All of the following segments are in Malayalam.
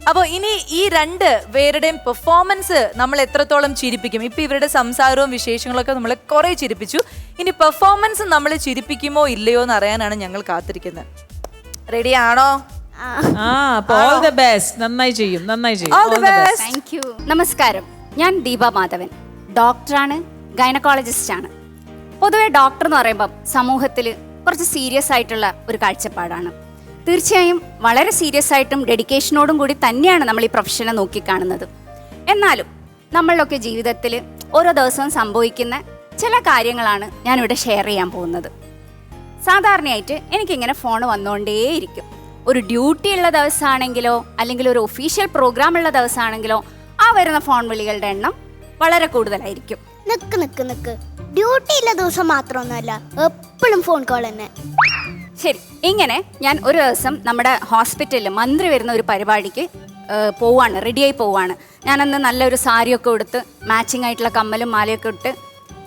അപ്പോൾ ഇനി ഈ രണ്ട് പേരുടെയും പെർഫോമൻസ് നമ്മൾ എത്രത്തോളം ചിരിപ്പിക്കും? ഇപ്പൊ ഇവരുടെ സംസാരവും വിശേഷങ്ങളൊക്കെ നമ്മളെ കുറെ ചിരിപ്പിച്ചു. ഇനി പെർഫോമൻസ് നമ്മൾ ചിരിപ്പിക്കുമോ ഇല്ലയോ എന്ന് അറിയാനാണ് ഞങ്ങൾ കാത്തിരിക്കുന്നത്. റെഡി ആണോ? All the best. നന്നായി ചെയ്യും, നന്നായി ചെയ്യും. All the best. Thank you. നമസ്കാരം, ഞാൻ ദീപ മാധവൻ. ഡോക്ടറാണ്, ഗൈനക്കോളജിസ്റ്റ് ആണ്. പൊതുവെ ഡോക്ടർ എന്ന് പറയുമ്പം സമൂഹത്തിൽ കുറച്ച് സീരിയസ് ആയിട്ടുള്ള ഒരു കാഴ്ചപ്പാടാണ്. തീർച്ചയായും വളരെ സീരിയസ് ആയിട്ടും ഡെഡിക്കേഷനോടും കൂടി തന്നെയാണ് നമ്മൾ ഈ പ്രൊഫഷനെ നോക്കിക്കാണുന്നത്. എന്നാലും നമ്മളിലൊക്കെ ജീവിതത്തിൽ ഓരോ ദിവസവും സംഭവിക്കുന്ന ചില കാര്യങ്ങളാണ് ഞാനിവിടെ ഷെയർ ചെയ്യാൻ പോകുന്നത്. സാധാരണയായിട്ട് എനിക്കിങ്ങനെ ഫോൺ വന്നുകൊണ്ടേയിരിക്കും. ഒരു ഡ്യൂട്ടി ഉള്ള ദിവസമാണെങ്കിലോ അല്ലെങ്കിൽ ഒരു ഒഫീഷ്യൽ പ്രോഗ്രാം ഉള്ള ദിവസമാണെങ്കിലോ ആ വരുന്ന ഫോൺ വിളികളുടെ എണ്ണം വളരെ കൂടുതലായിരിക്കും. നിക്ക് ഡ്യൂട്ടി ഉള്ള ദിവസം മാത്രമൊന്നുമല്ല, എപ്പോഴും ഫോൺ കോൾ തന്നെ. ശരി, ഇങ്ങനെ ഞാൻ ഒരു ദിവസം നമ്മുടെ ഹോസ്പിറ്റലിൽ മന്ത്രി വരുന്ന ഒരു പരിപാടിക്ക് പോവാണ്, റെഡിയായി പോവാണ്. ഞാനന്ന് നല്ലൊരു സാരിയൊക്കെ ഉടുത്ത് മാച്ചിങ് ആയിട്ടുള്ള കമ്മലും മാലയൊക്കെ ഇട്ട്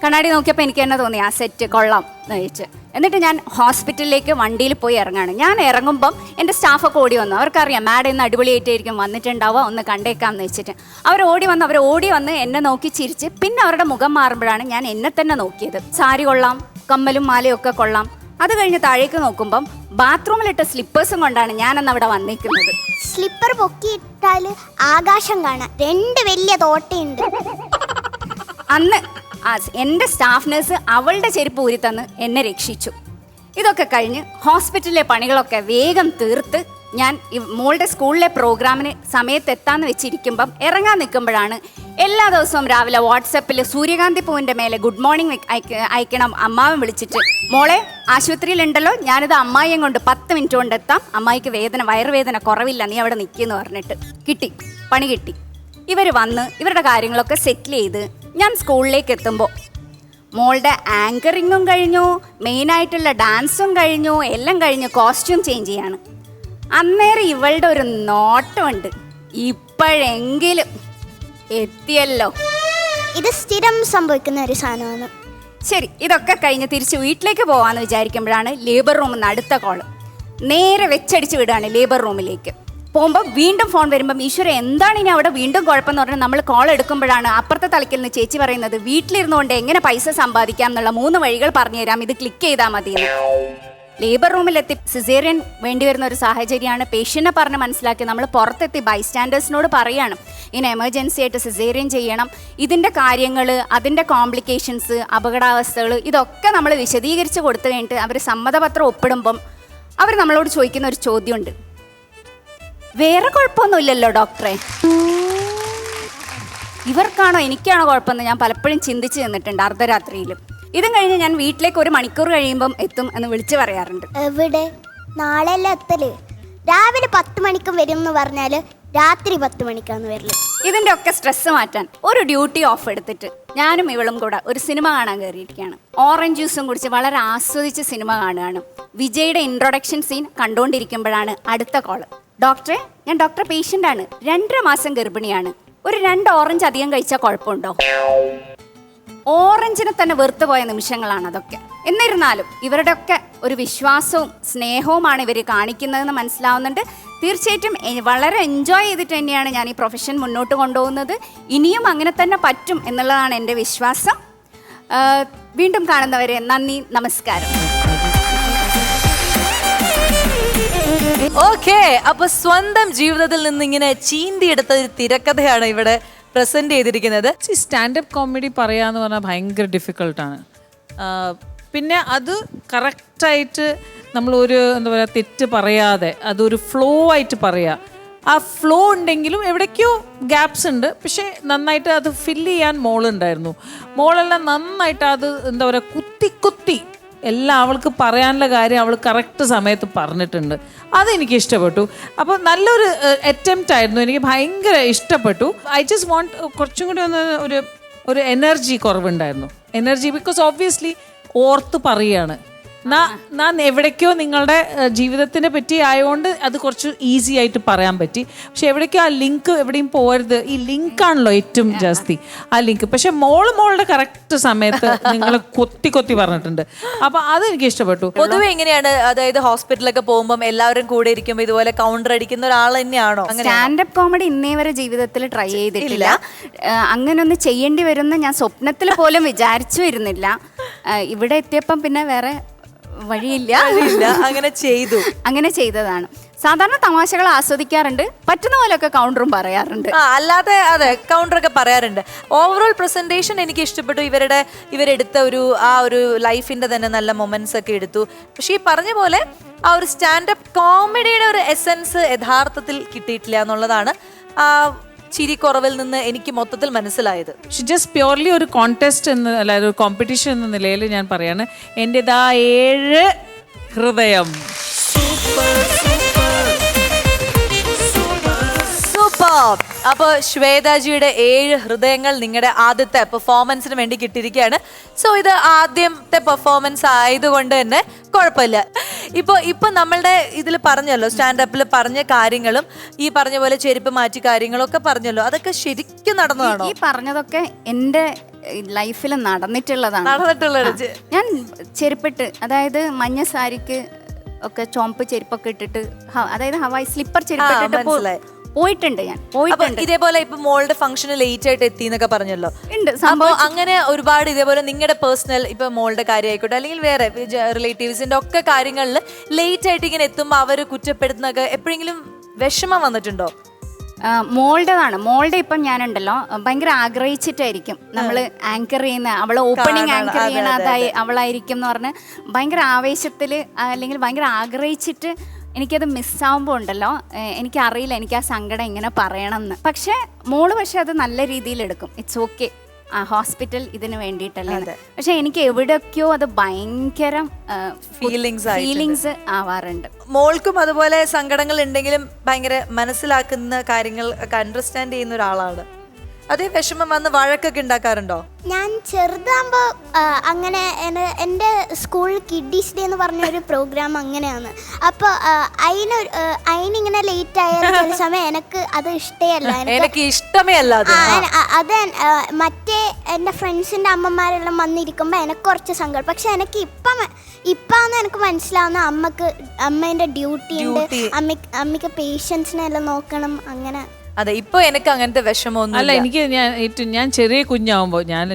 കണ്ണാടി നോക്കിയപ്പോൾ എനിക്ക് തന്നെ തോന്നി ആ സെറ്റ് കൊള്ളാം എന്ന് ചോദിച്ച്. എന്നിട്ട് ഞാൻ ഹോസ്പിറ്റലിലേക്ക് വണ്ടിയിൽ പോയി ഇറങ്ങാണ്. ഞാൻ ഇറങ്ങുമ്പം എൻ്റെ സ്റ്റാഫൊക്കെ ഓടി വന്നു. അവർക്കറിയാം മാഡം ഇന്ന് അടിപൊളിയായിട്ടായിരിക്കും വന്നിട്ടുണ്ടാവുക, ഒന്ന് കണ്ടേക്കാമെന്ന് വെച്ചിട്ട് അവർ ഓടി വന്ന് എന്നെ നോക്കി ചിരിച്ച് പിന്നെ അവരുടെ മുഖം മാറുമ്പോഴാണ് ഞാൻ എന്നെ തന്നെ നോക്കിയത്. സാരി കൊള്ളാം, കമ്മലും മാലയും ഒക്കെ കൊള്ളാം. അത് കഴിഞ്ഞ് താഴേക്ക് നോക്കുമ്പം ബാത്റൂമിലിട്ട സ്ലിപ്പേഴ്സും കൊണ്ടാണ് ഞാനന്ന് അവിടെ വന്നിരിക്കുന്നത്. സ്ലിപ്പർ പൊക്കിയിട്ടാൽ ആകാശം കാണാം, രണ്ട് വലിയ തോട്ടയുണ്ട്. അന്ന് എൻ്റെ സ്റ്റാഫ് നേഴ്സ് അവളുടെ ചെരുപ്പ് ഊരി തന്ന് എന്നെ രക്ഷിച്ചു. ഇതൊക്കെ കഴിഞ്ഞ് ഹോസ്പിറ്റലിലെ പണികളൊക്കെ വേഗം തീർത്ത് ഞാൻ മോളുടെ സ്കൂളിലെ പ്രോഗ്രാമിന് സമയത്തെത്താന്ന് വെച്ചിരിക്കുമ്പം ഇറങ്ങാൻ നിൽക്കുമ്പോഴാണ് എല്ലാ ദിവസവും രാവിലെ വാട്സപ്പിൽ സൂര്യകാന്തി പൂവിൻ്റെ മേലെ ഗുഡ് മോർണിംഗ് അയക്കണം അമ്മാവൻ വിളിച്ചിട്ട്, മോളെ ആശുപത്രിയിലുണ്ടല്ലോ, ഞാനിത് അമ്മായിയും കൊണ്ട് 10 മിനിറ്റ് കൊണ്ട് എത്താം, അമ്മായിക്ക് വയറുവേദന കുറവില്ല, നീ അവിടെ നിൽക്കുമെന്ന് പറഞ്ഞിട്ട് പണി കിട്ടി. ഇവർ വന്ന് ഇവരുടെ കാര്യങ്ങളൊക്കെ സെറ്റിൽ ചെയ്ത് ഞാൻ സ്കൂളിലേക്ക് എത്തുമ്പോൾ മോളുടെ ആങ്കറിങ്ങും കഴിഞ്ഞു, മെയിനായിട്ടുള്ള ഡാൻസും കഴിഞ്ഞു, എല്ലാം കഴിഞ്ഞ് കോസ്റ്റ്യൂം ചേഞ്ച് ചെയ്യാണ്. അന്നേരം ഇവളുടെ ഒരു നോട്ടമുണ്ട്, ഇപ്പോഴെങ്കിലും എത്തിയല്ലോ. ഇത് സ്ഥിരം സംഭവിക്കുന്ന ഒരു സാധനമാണ്. ശരി, ഇതൊക്കെ കഴിഞ്ഞ് തിരിച്ച് വീട്ടിലേക്ക് പോകാമെന്ന് വിചാരിക്കുമ്പോഴാണ് ലേബർ റൂമിൽ നിന്ന് അടുത്ത കോള്. നേരെ വെച്ചടിച്ച് വിടുകയാണ് ലേബർ റൂമിലേക്ക്. പോകുമ്പോൾ വീണ്ടും ഫോൺ വരുമ്പം ഈശ്വര എന്താണ് ഇനി അവിടെ വീണ്ടും കുഴപ്പമെന്ന് പറഞ്ഞാൽ നമ്മൾ കോൾ എടുക്കുമ്പോഴാണ് അപ്പുറത്തെ തലക്കിൽ നിന്ന് ചേച്ചി പറയുന്നത് വീട്ടിലിരുന്നുകൊണ്ട് എങ്ങനെ പൈസ സമ്പാദിക്കാം എന്നുള്ള 3 വഴികൾ പറഞ്ഞുതരാം, ഇത് ക്ലിക്ക് ചെയ്താൽ മതിയെന്ന്. ലേബർ റൂമിലെത്തി സിസേറിയൻ വേണ്ടി വരുന്ന ഒരു സാഹചര്യമാണ്. പേഷ്യൻറ്റിനെ പറഞ്ഞ് മനസ്സിലാക്കി നമ്മൾ പുറത്തെത്തി ബൈസ്റ്റാൻഡേഴ്സിനോട് പറയുകയാണ് ഇങ്ങനെ എമർജൻസി ആയിട്ട് സിസേറിയൻ ചെയ്യണം, ഇതിൻ്റെ കാര്യങ്ങൾ, അതിൻ്റെ കോംപ്ലിക്കേഷൻസ്, അപകടാവസ്ഥകൾ ഇതൊക്കെ നമ്മൾ വിശദീകരിച്ച് കൊടുത്തു കഴിഞ്ഞിട്ട് അവർ സമ്മതപത്രം ഒപ്പിടുമ്പം അവർ നമ്മളോട് ചോദിക്കുന്ന ഒരു ചോദ്യമുണ്ട്, വേറെ കുഴപ്പമൊന്നുമില്ലല്ലോ ഡോക്ടറെ? ഇവർക്കാണോ എനിക്കാണോ കുഴപ്പമെന്ന് ഞാൻ പലപ്പോഴും ചിന്തിച്ച് നിന്നിട്ടുണ്ട് അർദ്ധരാത്രിയിലും. ഇതും കഴിഞ്ഞ് ഞാൻ വീട്ടിലേക്ക് 1 മണിക്കൂർ കഴിയുമ്പം എത്തും എന്ന് വിളിച്ചു പറയാറുണ്ട്. എവിടെ? നാളെയല്ല എത്തല്. രാവിലെ 10 മണിക്കും വരും എന്ന് പറഞ്ഞാൽ രാത്രി 10 മണിക്കാണ് വരല്. ഇതിൻ്റെ ഒക്കെ സ്ട്രെസ് മാറ്റാൻ ഒരു ഡ്യൂട്ടി ഓഫ് എടുത്തിട്ട് ഞാനും ഇവളും കൂടെ ഒരു സിനിമ കാണാൻ കയറിയിരിക്കുകയാണ്. ഓറഞ്ച് ജ്യൂസും കുടിച്ച് വളരെ ആസ്വദിച്ച് സിനിമ കാണുകയാണ്. വിജയുടെ ഇൻട്രൊഡക്ഷൻ സീൻ കണ്ടുകൊണ്ടിരിക്കുമ്പോഴാണ് അടുത്ത കോള്. ഡോക്ടറെ, ഞാൻ ഡോക്ടർ പേഷ്യൻ്റാണ്, 2.5 മാസം ഗർഭിണിയാണ്, ഒരു 2 ഓറഞ്ച് അധികം കഴിച്ചാൽ കുഴപ്പമുണ്ടോ? ഓറഞ്ചിനെ തന്നെ വെറുത്തു പോയ നിമിഷങ്ങളാണ് അതൊക്കെ. എന്നിരുന്നാലും ഇവരുടെയൊക്കെ ഒരു വിശ്വാസവും സ്നേഹവുമാണ് ഇവർ കാണിക്കുന്നതെന്ന് മനസ്സിലാവുന്നുണ്ട്. തീർച്ചയായിട്ടും വളരെ എൻജോയ് ചെയ്തിട്ട് തന്നെയാണ് ഞാൻ ഈ പ്രൊഫഷൻ മുന്നോട്ട് കൊണ്ടുപോകുന്നത്. ഇനിയും അങ്ങനെ തന്നെ പറ്റും എന്നുള്ളതാണ് എൻ്റെ വിശ്വാസം. വീണ്ടും കാണുന്നവരെ നന്ദി, നമസ്കാരം. ഓക്കെ, അപ്പൊ സ്വന്തം ജീവിതത്തിൽ നിന്ന് ഇങ്ങനെ ചീന്തിയെടുത്ത ഒരു തിരക്കഥയാണ് ഇവിടെ പ്രസന്റ് ചെയ്തിരിക്കുന്നത്. സ്റ്റാൻഡപ്പ് കോമഡി പറയാന്ന് പറഞ്ഞാൽ ഭയങ്കര ഡിഫിക്കൾട്ടാണ്. പിന്നെ അത് കറക്റ്റായിട്ട് നമ്മളൊരു എന്താ പറയുക തെറ്റ് പറയാതെ അതൊരു ഫ്ലോ ആയിട്ട് പറയുക. ആ ഫ്ലോ ഉണ്ടെങ്കിലും എവിടേക്കോ ഗ്യാപ്സ് ഉണ്ട്, പക്ഷേ നന്നായിട്ട് അത് ഫില്ല് ചെയ്യാൻ മോളുണ്ടായിരുന്നു. മോളെല്ലാം നന്നായിട്ട് അത് എന്താ പറയുക കുത്തി എല്ലാം അവൾക്ക് പറയാനുള്ള കാര്യം അവൾ കറക്റ്റ് സമയത്ത് പറഞ്ഞിട്ടുണ്ട്. അതെനിക്ക് ഇഷ്ടപ്പെട്ടു. അപ്പോൾ നല്ലൊരു അറ്റംപ്റ്റ് ആയിരുന്നു, എനിക്ക് ഭയങ്കര ഇഷ്ടപ്പെട്ടു. ഐ ജസ്റ്റ് വാണ്ട് കുറച്ചും കൂടി ഒന്ന് ഒരു എനർജി കുറവുണ്ടായിരുന്നു. എനർജി ബിക്കോസ് ഓബ്വിയസ്ലി ഓർത്ത് പറയുകയാണ്. ഞാൻ എവിടേക്കോ നിങ്ങളുടെ ജീവിതത്തിനെ പറ്റി ആയതുകൊണ്ട് അത് കുറച്ച് ഈസി ആയിട്ട് പറയാൻ പറ്റി. പക്ഷെ എവിടേക്കോ ആ ലിങ്ക് എവിടെയും പോരുത്. ഈ ലിങ്ക് ആണല്ലോ ഏറ്റവും ജാസ്തി ആ ലിങ്ക്. പക്ഷെ മോളുടെ കറക്റ്റ് സമയത്ത് നിങ്ങൾ കൊത്തി പറഞ്ഞിട്ടുണ്ട്. അപ്പൊ അത് എനിക്ക് ഇഷ്ടപ്പെട്ടു. പൊതുവെ എങ്ങനെയാണ്, അതായത് ഹോസ്പിറ്റലൊക്കെ പോകുമ്പോൾ എല്ലാവരും കൂടെ ഇരിക്കുമ്പോൾ ഇതുപോലെ കൗണ്ടർ അടിക്കുന്ന ഒരാൾ തന്നെയാണോ? സ്റ്റാൻഡപ്പ് കോമഡി ഇന്നേ വരെ ജീവിതത്തിൽ ട്രൈ ചെയ്തിട്ടില്ല. അങ്ങനെ ഒന്ന് ചെയ്യേണ്ടി വരുന്ന ഞാൻ സ്വപ്നത്തിൽ പോലും വിചാരിച്ചു വരുന്നില്ല. ഇവിടെ എത്തിയപ്പം പിന്നെ വേറെ വഴിയില്ല, അങ്ങനെ ചെയ്തതാണ്. സാധാരണ തമാശകൾ ആസ്വദിക്കാറുണ്ട്, പറ്റുന്ന പോലെയൊക്കെ കൗണ്ടറും പറയാറുണ്ട്. അല്ലാതെ അതെ കൗണ്ടറൊക്കെ പറയാറുണ്ട്. ഓവറോൾ പ്രസന്റേഷൻ എനിക്ക് ഇഷ്ടപ്പെട്ടു. ഇവരെടുത്ത ഒരു ലൈഫിന്റെ തന്നെ നല്ല മൊമെന്റ്സ് ഒക്കെ എടുത്തു. പക്ഷെ ഈ പറഞ്ഞ പോലെ ആ ഒരു സ്റ്റാൻഡപ്പ് കോമഡിയുടെ ഒരു എസെൻസ് യഥാർത്ഥത്തിൽ കിട്ടിയിട്ടില്ല എന്നുള്ളതാണ് ചിരി കുറവിൽ നിന്ന് എനിക്ക് മൊത്തത്തിൽ മനസ്സിലായത്. ജസ്റ്റ് പ്യോർലി ഒരു കോൺടെസ്റ്റ് അല്ലാതെ ഒരു കോമ്പറ്റീഷൻ എന്ന നിലയിൽ ഞാൻ പറയാണ്, എൻ്റെതാ 7 ഹൃദയം. സൂപ്പർ. അപ്പോൾ ശ്വേതാജിയുടെ 7 ഹൃദയങ്ങൾ നിങ്ങളുടെ ആദ്യത്തെ പെർഫോമൻസിന് വേണ്ടി കിട്ടിയിരിക്കുകയാണ്. സോ ഇത് ആദ്യത്തെ പെർഫോമൻസ് ആയതുകൊണ്ട് തന്നെ കുഴപ്പമില്ല. ഇപ്പൊ നമ്മളുടെ ഇതിൽ പറഞ്ഞല്ലോ, സ്റ്റാൻഡപ്പിൽ പറഞ്ഞ കാര്യങ്ങളും ഈ പറഞ്ഞ പോലെ ചെരുപ്പ് മാറ്റി കാര്യങ്ങളൊക്കെ പറഞ്ഞല്ലോ, അതൊക്കെ ശരിക്കും നടന്നതാണോ? ഈ പറഞ്ഞതൊക്കെ എൻ്റെ ലൈഫിൽ നടന്നിട്ടുള്ളത്. ഞാൻ ചെരുപ്പിട്ട്, അതായത് മഞ്ഞ സാരിക്ക് ഒക്കെ ചുവപ്പ് ചെരുപ്പൊക്കെ ഇട്ടിട്ട്, അതായത് ഹവായി സ്ലിപ്പർ ചെരുപ്പിട്ടിട്ട് പോയിട്ടുണ്ട്. ഇതേപോലെ ഇപ്പൊ മോളുടെ ഫംഗ്ഷന് ലേറ്റ് ആയിട്ട് എത്തി എന്നൊക്കെ പറഞ്ഞല്ലോ. അപ്പൊ അങ്ങനെ ഒരുപാട് ഇതേപോലെ നിങ്ങളുടെ പേഴ്സണൽ ഇപ്പൊ മോളുടെ കാര്യം ആയിക്കോട്ടെ അല്ലെങ്കിൽ വേറെ റിലേറ്റീവ്സിന്റെ ഒക്കെ കാര്യങ്ങളിൽ ലേറ്റ് ആയിട്ട് ഇങ്ങനെ എത്തുമ്പോ അവര് കുറ്റപ്പെടുത്തുന്നൊക്കെ എപ്പോഴെങ്കിലും വിഷമം വന്നിട്ടുണ്ടോ? മോളുടെ ഇപ്പം ഞാനുണ്ടല്ലോ ഭയങ്കര ആഗ്രഹിച്ചിട്ടായിരിക്കും നമ്മൾ ആങ്കർ ചെയ്യുന്ന, അവള് ഓപ്പണിങ് ആങ്കർ ചെയ്യണതായി അവളായിരിക്കും എന്ന് പറഞ്ഞ് ഭയങ്കര ആവേശത്തിൽ അല്ലെങ്കിൽ ഭയങ്കര ആഗ്രഹിച്ചിട്ട് എനിക്കത് മിസ്സാവുമ്പോൾ ഉണ്ടല്ലോ, എനിക്കറിയില്ല എനിക്ക് ആ സങ്കടം എങ്ങനെ പറയണം എന്ന്. പക്ഷെ അത് നല്ല രീതിയിൽ എടുക്കും. ഇറ്റ്സ് ഓക്കെ, ഹോസ്പിറ്റൽ ഇതിന് വേണ്ടിയിട്ടല്ലേ. പക്ഷെ എനിക്ക് എവിടെയൊക്കെയോ അത് ഭയങ്കര ഫീലിങ്സ് ആവാറുണ്ട്. മോൾക്കും അതുപോലെ സങ്കടങ്ങൾ ഉണ്ടെങ്കിലും ഭയങ്കര മനസ്സിലാക്കുന്ന കാര്യങ്ങൾ ഒക്കെ അണ്ടർസ്റ്റാൻഡ് ചെയ്യുന്ന ഒരാളാണ്. അതേ വിഷമം വന്ന് വഴക്കൊക്കെ ഉണ്ടാക്കാറുണ്ടോ? ഞാൻ ചെറുതാകുമ്പോൾ അങ്ങനെ എൻ്റെ സ്കൂളിൽ കിഡീസ് ഡേ എന്ന് പറഞ്ഞൊരു പ്രോഗ്രാം അങ്ങനെയാണ്. അപ്പോൾ അതിനിങ്ങനെ ലേറ്റ് ആയ ചില സമയം എനിക്ക് അത് ഇഷ്ടമേ അല്ല. അത് മറ്റേ എൻ്റെ ഫ്രണ്ട്സിൻ്റെ അമ്മമാരെല്ലാം വന്നിരിക്കുമ്പോൾ എനിക്ക് കുറച്ച് സങ്കടം. പക്ഷെ എനിക്ക് ഇപ്പാന്ന് എനിക്ക് മനസ്സിലാവുന്ന അമ്മേൻ്റെ ഡ്യൂട്ടി ഉണ്ട്, അമ്മയ്ക്ക് പേഷ്യൻസിനെല്ലാം നോക്കണം. അങ്ങനെ അതെ, ഇപ്പൊ എനിക്ക് അങ്ങനത്തെ വിഷമമൊന്നും അല്ല. എനിക്ക് ഞാൻ ചെറിയ കുഞ്ഞാവുമ്പോ ഞാൻ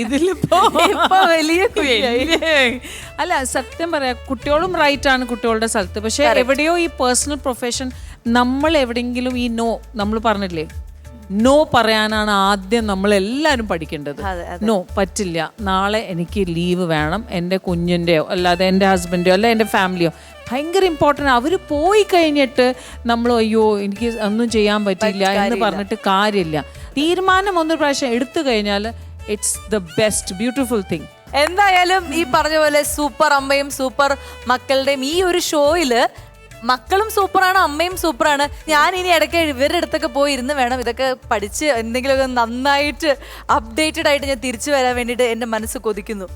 ഇതിലിപ്പോ വലിയ അല്ല, സത്യം പറയാ, കുട്ടികളും റൈറ്റ് ആണ് കുട്ടികളുടെ സ്ഥലത്ത്. പക്ഷെ എവിടെയോ ഈ പേഴ്സണൽ പ്രൊഫഷൻ നമ്മൾ എവിടെയെങ്കിലും ഈ നമ്മൾ പറഞ്ഞില്ലേ, നോ പറയാനാണ് ആദ്യം നമ്മൾ എല്ലാവരും പഠിക്കേണ്ടത്. നോ, പറ്റില്ല, നാളെ എനിക്ക് ലീവ് വേണം, എൻ്റെ കുഞ്ഞിൻ്റെയോ അല്ലാതെ എൻ്റെ ഹസ്ബൻഡോ അല്ല എൻ്റെ ഫാമിലിയോ ഭയങ്കര ഇമ്പോർട്ടൻ്റ്. അവർ പോയി കഴിഞ്ഞിട്ട് നമ്മൾ അയ്യോ എനിക്ക് ഒന്നും ചെയ്യാൻ പറ്റില്ല എന്ന് പറഞ്ഞിട്ട് കാര്യമില്ല. തീരുമാനം ഒരു പ്രാവശ്യം എടുത്തു കഴിഞ്ഞാൽ it's the best beautiful thing. എന്തായാലും ഈ പറഞ്ഞ പോലെ സൂപ്പർ അമ്മയും സൂപ്പർ മക്കളുടെയും ഈ ഒരു ഷോയില് മക്കളും സൂപ്പറാണ്, അമ്മയും സൂപ്പറാണ്. ഞാൻ ഇനി ഇടയ്ക്ക് ഇവരുടെ അടുത്തൊക്കെ പോയി ഇരുന്ന് വേണം ഇതൊക്കെ പഠിച്ച് എന്തെങ്കിലുമൊക്കെ നന്നായിട്ട് അപ്ഡേറ്റഡ് ആയിട്ട് ഞാൻ തിരിച്ചു വരാൻ വേണ്ടിയിട്ട് എൻ്റെ മനസ്സ് കൊതിക്കുന്നു.